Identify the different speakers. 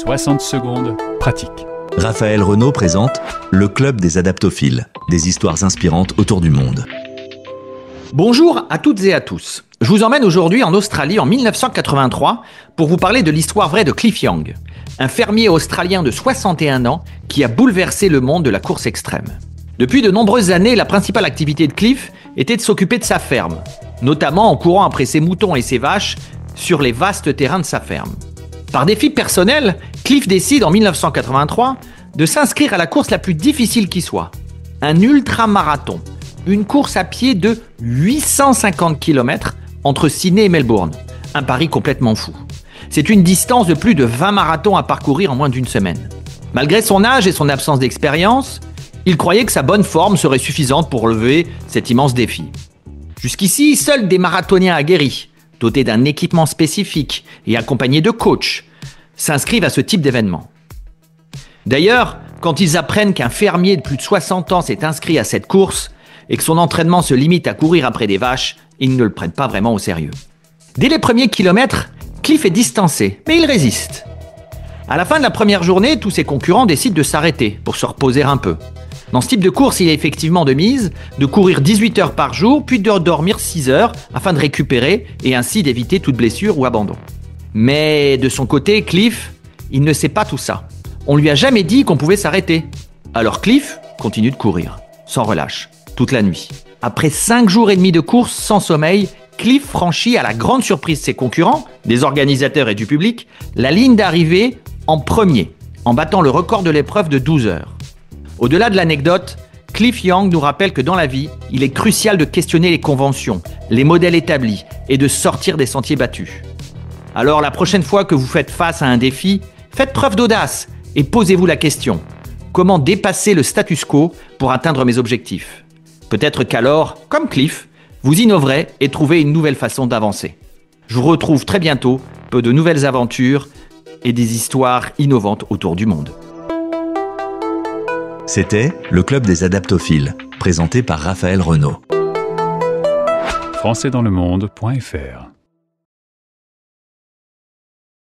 Speaker 1: 60 secondes, pratique.
Speaker 2: Raphaël Renaud présente le Club des Adaptophiles, des histoires inspirantes autour du monde.
Speaker 3: Bonjour à toutes et à tous. Je vous emmène aujourd'hui en Australie en 1983 pour vous parler de l'histoire vraie de Cliff Young, un fermier australien de 61 ans qui a bouleversé le monde de la course extrême. Depuis de nombreuses années, la principale activité de Cliff était de s'occuper de sa ferme, notamment en courant après ses moutons et ses vaches sur les vastes terrains de sa ferme. Par défi personnel, Cliff décide en 1983 de s'inscrire à la course la plus difficile qui soit, un ultramarathon, une course à pied de 850 km entre Sydney et Melbourne, un pari complètement fou. C'est une distance de plus de 20 marathons à parcourir en moins d'une semaine. Malgré son âge et son absence d'expérience, il croyait que sa bonne forme serait suffisante pour relever cet immense défi. Jusqu'ici, seuls des marathoniens aguerris, dotés d'un équipement spécifique et accompagnés de coachs, s'inscrivent à ce type d'événement. D'ailleurs, quand ils apprennent qu'un fermier de plus de 60 ans s'est inscrit à cette course et que son entraînement se limite à courir après des vaches, ils ne le prennent pas vraiment au sérieux. Dès les premiers kilomètres, Cliff est distancé, mais il résiste. À la fin de la première journée, tous ses concurrents décident de s'arrêter pour se reposer un peu. Dans ce type de course, il est effectivement de mise de courir 18 heures par jour, puis de dormir 6 heures afin de récupérer et ainsi d'éviter toute blessure ou abandon. Mais de son côté, Cliff, il ne sait pas tout ça. On lui a jamais dit qu'on pouvait s'arrêter. Alors Cliff continue de courir, sans relâche, toute la nuit. Après 5 jours et demi de course sans sommeil, Cliff franchit, à la grande surprise de ses concurrents, des organisateurs et du public, la ligne d'arrivée en premier, en battant le record de l'épreuve de 12 heures. Au-delà de l'anecdote, Cliff Young nous rappelle que dans la vie, il est crucial de questionner les conventions, les modèles établis et de sortir des sentiers battus. Alors la prochaine fois que vous faites face à un défi, faites preuve d'audace et posez-vous la question: comment dépasser le status quo pour atteindre mes objectifs? Peut-être qu'alors, comme Cliff, vous innoverez et trouverez une nouvelle façon d'avancer. Je vous retrouve très bientôt pour de nouvelles aventures et des histoires innovantes autour du monde.
Speaker 2: C'était le Club des Adaptophiles, présenté par Raphaël Renaud.
Speaker 1: Françaisdanslemonde.fr